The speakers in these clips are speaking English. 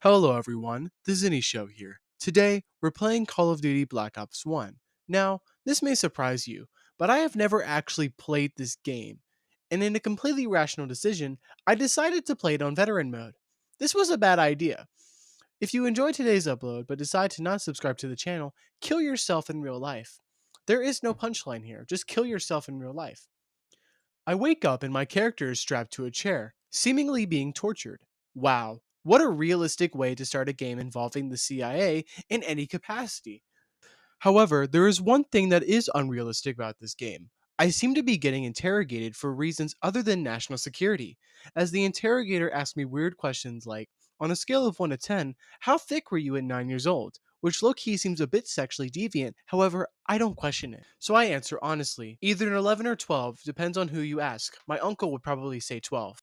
Hello everyone, the Zinnie Show here. Today, we're playing Call of Duty Black Ops 1. Now, this may surprise you, but I have never actually played this game. And in a completely rational decision, I decided to play it on veteran mode. This was a bad idea. If you enjoyed today's upload but decide to not subscribe to the channel, kill yourself in real life. There is no punchline here, just kill yourself in real life. I wake up and my character is strapped to a chair, seemingly being tortured. Wow, what a realistic way to start a game involving the CIA in any capacity. However, there is one thing that is unrealistic about this game. I seem to be getting interrogated for reasons other than national security, as the interrogator asks me weird questions like, on a scale of 1 to 10, how thick were you at 9 years old? Which low key seems a bit sexually deviant, however, I don't question it. So I answer honestly, either an 11 or 12, depends on who you ask. My uncle would probably say 12.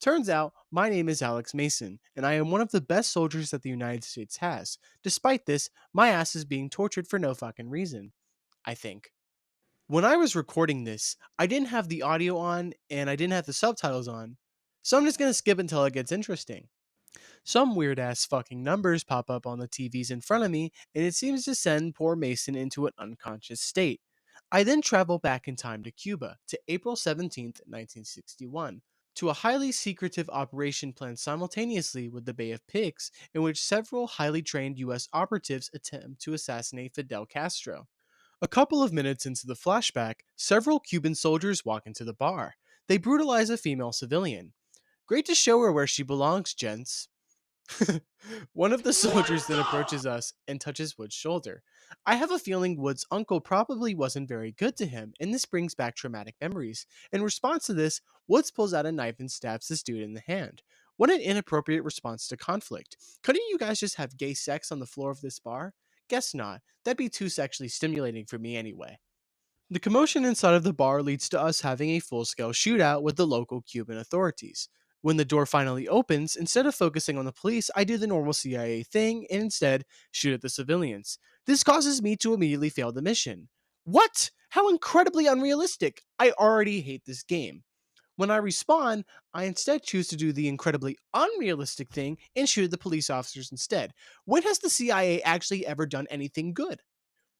Turns out, my name is Alex Mason, and I am one of the best soldiers that the United States has. Despite this, my ass is being tortured for no fucking reason. I think. When I was recording this, I didn't have the audio on and I didn't have the subtitles on. So I'm just gonna skip until it gets interesting. Some weird ass fucking numbers pop up on the TVs in front of me, and it seems to send poor Mason into an unconscious state. I then travel back in time to Cuba, to April 17th, 1961, to a highly secretive operation planned simultaneously with the Bay of Pigs, in which several highly trained US operatives attempt to assassinate Fidel Castro. A couple of minutes into the flashback, several Cuban soldiers walk into the bar. They brutalize a female civilian. Great to show her where she belongs, gents. One of the soldiers then approaches us and touches Wood's shoulder. I have a feeling Wood's uncle probably wasn't very good to him, and this brings back traumatic memories. In response to this, Woods pulls out a knife and stabs this dude in the hand. What an inappropriate response to conflict. Couldn't you guys just have gay sex on the floor of this bar? Guess not. That'd be too sexually stimulating for me anyway. The commotion inside of the bar leads to us having a full scale shootout with the local Cuban authorities. When the door finally opens, instead of focusing on the police, I do the normal CIA thing and instead shoot at the civilians. This causes me to immediately fail the mission. What? How incredibly unrealistic! I already hate this game. When I respawn, I instead choose to do the incredibly unrealistic thing and shoot at the police officers instead. When has the CIA actually ever done anything good?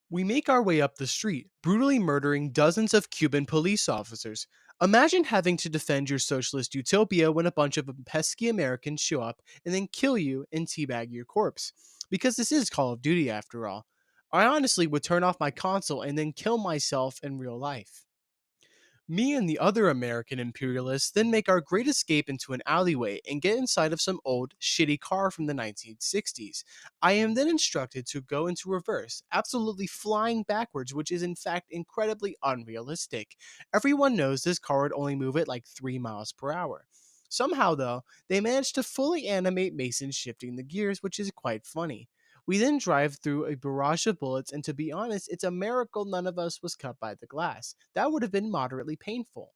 We make our way up the street, brutally murdering dozens of Cuban police officers. Imagine having to defend your socialist utopia when a bunch of pesky Americans show up and then kill you and teabag your corpse. Because this is Call of Duty after all. I honestly would turn off my console and then kill myself in real life. Me and the other American imperialists then make our great escape into an alleyway and get inside of some old, shitty car from the 1960s. I am then instructed to go into reverse, absolutely flying backwards, which is in fact incredibly unrealistic. Everyone knows this car would only move at like 3 miles per hour. Somehow, though, they managed to fully animate Mason shifting the gears, which is quite funny. We then drive through a barrage of bullets, and to be honest, it's a miracle none of us was cut by the glass. That would have been moderately painful.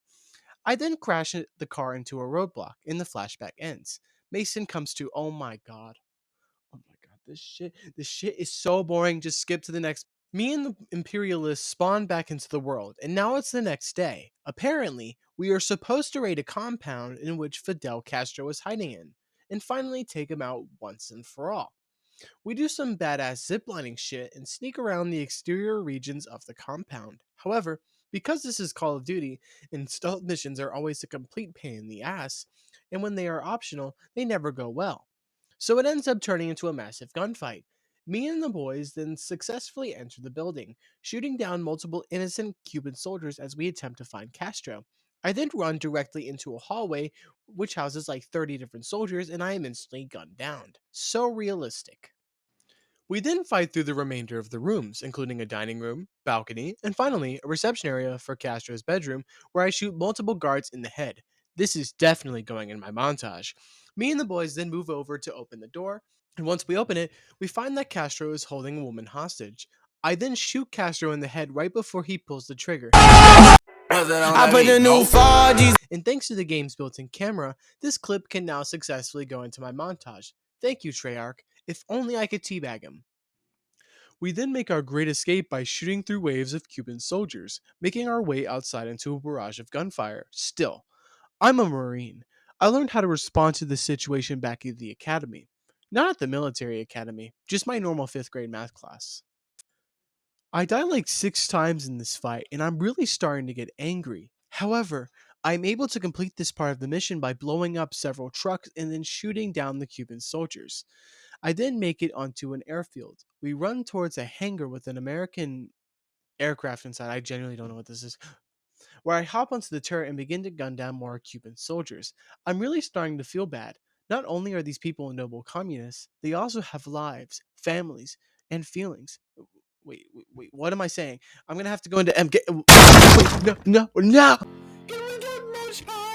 I then crash the car into a roadblock, and the flashback ends. Mason comes to, oh my god. Oh my god, this shit is so boring. Just skip to the next. Me and the Imperialists spawn back into the world, and now it's the next day. Apparently, we are supposed to raid a compound in which Fidel Castro is hiding in, and finally take him out once and for all. We do some badass ziplining shit and sneak around the exterior regions of the compound. However, because this is Call of Duty, and stealth missions are always a complete pain in the ass, and when they are optional, they never go well. So it ends up turning into a massive gunfight. Me and the boys then successfully enter the building, shooting down multiple innocent Cuban soldiers as we attempt to find Castro. I then run directly into a hallway which houses like 30 different soldiers, and I am instantly gunned down. So realistic. We then fight through the remainder of the rooms, including a dining room, balcony, and finally a reception area for Castro's bedroom, where I shoot multiple guards in the head. This is definitely going in my montage. Me and the boys then move over to open the door, and once we open it, we find that Castro is holding a woman hostage. I then shoot Castro in the head right before he pulls the trigger. I put the new 4Gs. And thanks to the game's built-in camera, this clip can now successfully go into my montage. Thank you, Treyarch. If only I could teabag him. We then make our great escape by shooting through waves of Cuban soldiers, making our way outside into a barrage of gunfire. Still, I'm a Marine. I learned how to respond to this situation back at the academy. Not at the military academy, just my normal 5th grade math class. I die like 6 times in this fight, and I'm really starting to get angry. However, I'm able to complete this part of the mission by blowing up several trucks and then shooting down the Cuban soldiers. I then make it onto an airfield. We run towards a hangar with an American aircraft inside. I genuinely don't know what this is. Where I hop onto the turret and begin to gun down more Cuban soldiers. I'm really starting to feel bad. Not only are these people noble communists, they also have lives, families, and feelings. Wait, what am I saying? I'm gonna have to go into MK. Wait, no! Can we get much higher?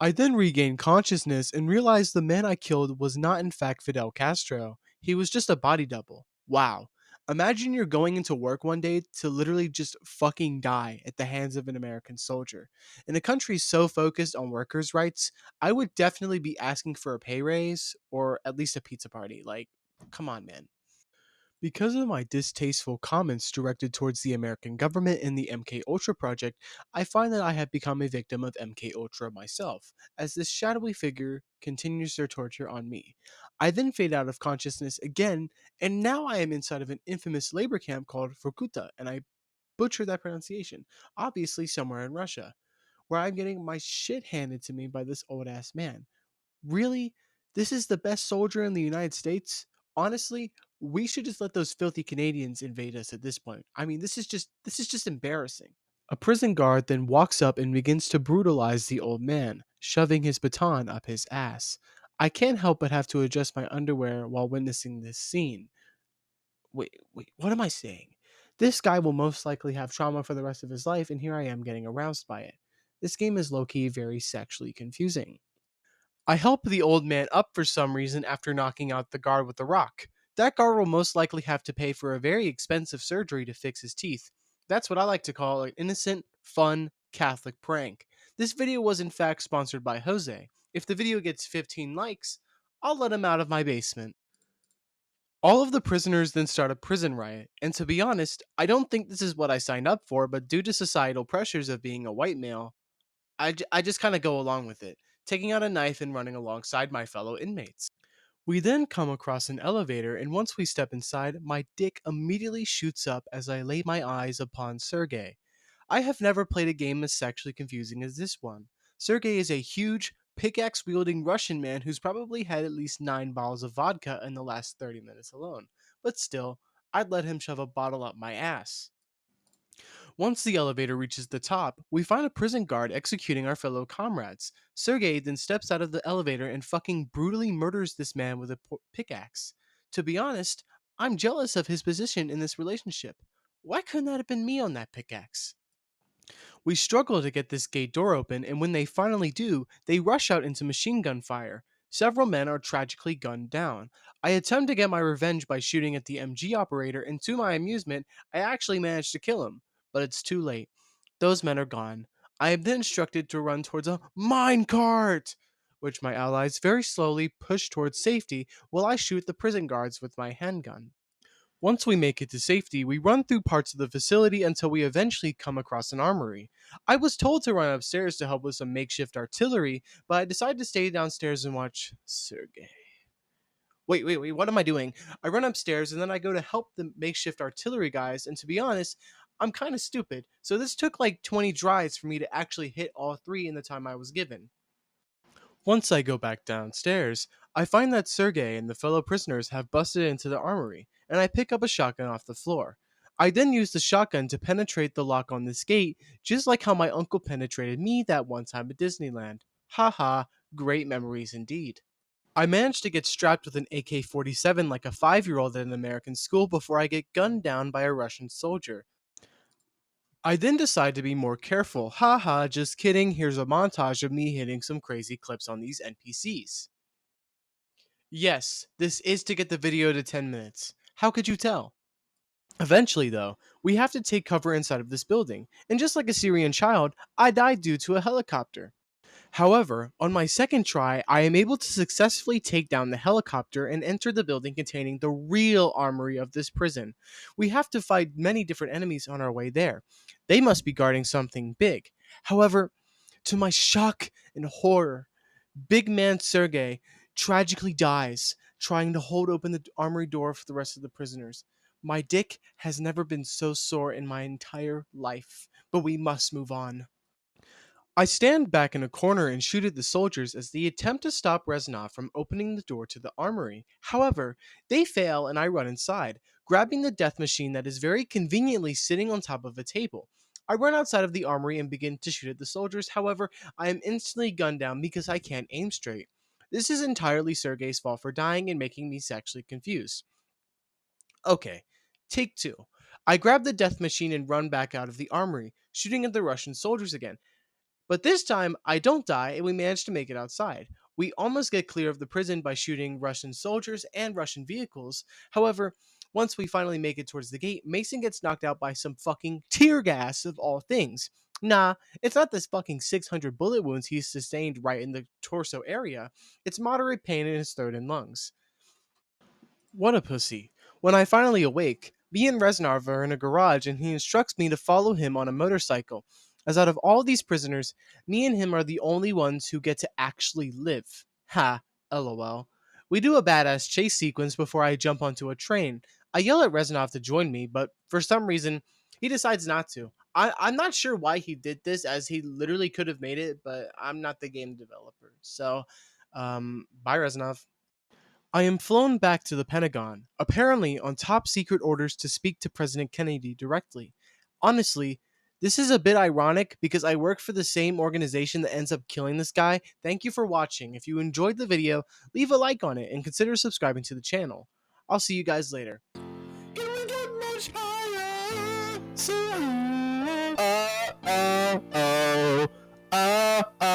I then regained consciousness and realized the man I killed was not in fact Fidel Castro. He was just a body double. Wow. Imagine you're going into work one day to literally just fucking die at the hands of an American soldier. In a country so focused on workers' rights, I would definitely be asking for a pay raise or at least a pizza party. Like, come on, man. Because of my distasteful comments directed towards the American government and the MK Ultra project, I find that I have become a victim of MK Ultra myself, as this shadowy figure continues their torture on me. I then fade out of consciousness again, and now I am inside of an infamous labor camp called Vorkuta, and I butchered that pronunciation, obviously somewhere in Russia, where I'm getting my shit handed to me by this old ass man. Really? This is the best soldier in the United States? Honestly, we should just let those filthy Canadians invade us at this point. I mean, this is just embarrassing. A prison guard then walks up and begins to brutalize the old man, shoving his baton up his ass. I can't help but have to adjust my underwear while witnessing this scene. Wait, what am I saying? This guy will most likely have trauma for the rest of his life, and here I am getting aroused by it. This game is low key very sexually confusing. I help the old man up for some reason after knocking out the guard with a rock. That guard will most likely have to pay for a very expensive surgery to fix his teeth. That's what I like to call an innocent, fun, Catholic prank. This video was in fact sponsored by Jose. If the video gets 15 likes, I'll let him out of my basement. All of the prisoners then start a prison riot, and to be honest, I don't think this is what I signed up for, but due to societal pressures of being a white male, I just kind of go along with it, taking out a knife and running alongside my fellow inmates. We then come across an elevator, and once we step inside, my dick immediately shoots up as I lay my eyes upon Sergey. I have never played a game as sexually confusing as this one. Sergey is a huge, pickaxe wielding Russian man who's probably had at least 9 bottles of vodka in the last 30 minutes alone. But still, I'd let him shove a bottle up my ass. Once the elevator reaches the top, we find a prison guard executing our fellow comrades. Sergey then steps out of the elevator and fucking brutally murders this man with a pickaxe. To be honest, I'm jealous of his position in this relationship. Why couldn't that have been me on that pickaxe? We struggle to get this gate door open, and when they finally do, they rush out into machine gun fire. Several men are tragically gunned down. I attempt to get my revenge by shooting at the MG operator, and to my amusement, I actually manage to kill him. But it's too late. Those men are gone. I am then instructed to run towards a minecart, which my allies very slowly push towards safety while I shoot the prison guards with my handgun. Once we make it to safety, we run through parts of the facility until we eventually come across an armory. I was told to run upstairs to help with some makeshift artillery, but I decided to stay downstairs and watch Sergey. Wait, what am I doing? I run upstairs and then I go to help the makeshift artillery guys, and to be honest, I'm kind of stupid, so this took like 20 tries for me to actually hit all three in the time I was given. Once I go back downstairs, I find that Sergey and the fellow prisoners have busted into the armory, and I pick up a shotgun off the floor. I then use the shotgun to penetrate the lock on this gate, just like how my uncle penetrated me that one time at Disneyland. Haha, great memories indeed. I managed to get strapped with an AK 47 like a 5-year-old at an American school before I get gunned down by a Russian soldier. I then decide to be more careful. Haha, just kidding. Here's a montage of me hitting some crazy clips on these NPCs. Yes, this is to get the video to 10 minutes. How could you tell? Eventually, though, we have to take cover inside of this building, and just like a Syrian child, I died due to a helicopter. However, on my second try, I am able to successfully take down the helicopter and enter the building containing the real armory of this prison. We have to fight many different enemies on our way there. They must be guarding something big. However, to my shock and horror, Big man Sergey tragically dies trying to hold open the armory door for the rest of the prisoners. My dick has never been so sore in my entire life, but we must move on. I stand back in a corner and shoot at the soldiers as they attempt to stop Reznov from opening the door to the armory. However, they fail and I run inside, grabbing the death machine that is very conveniently sitting on top of a table. I run outside of the armory and begin to shoot at the soldiers. However, I am instantly gunned down because I can't aim straight. This is entirely Sergei's fault for dying and making me sexually confused. Okay, take two. I grab the death machine and run back out of the armory, shooting at the Russian soldiers again. But this time, I don't die and we manage to make it outside. We almost get clear of the prison by shooting Russian soldiers and Russian vehicles. However, once we finally make it towards the gate, Mason gets knocked out by some fucking tear gas of all things. Nah, it's not this fucking 600 bullet wounds he sustained right in the torso area. It's moderate pain in his throat and lungs. What a pussy. When I finally awake, me and Reznov are in a garage and he instructs me to follow him on a motorcycle, as out of all these prisoners, me and him are the only ones who get to actually live. Ha, lol. We do a badass chase sequence before I jump onto a train. I yell at Reznov to join me, but for some reason, he decides not to. I'm not sure why he did this, as he literally could have made it, but I'm not the game developer. So, bye, Reznov. I am flown back to the Pentagon, apparently on top secret orders to speak to President Kennedy directly. Honestly, this is a bit ironic because I work for the same organization that ends up killing this guy. Thank you for watching. If you enjoyed the video, leave a like on it and consider subscribing to the channel. I'll see you guys later. Can we get much higher? So high. Oh, oh, oh, oh, oh.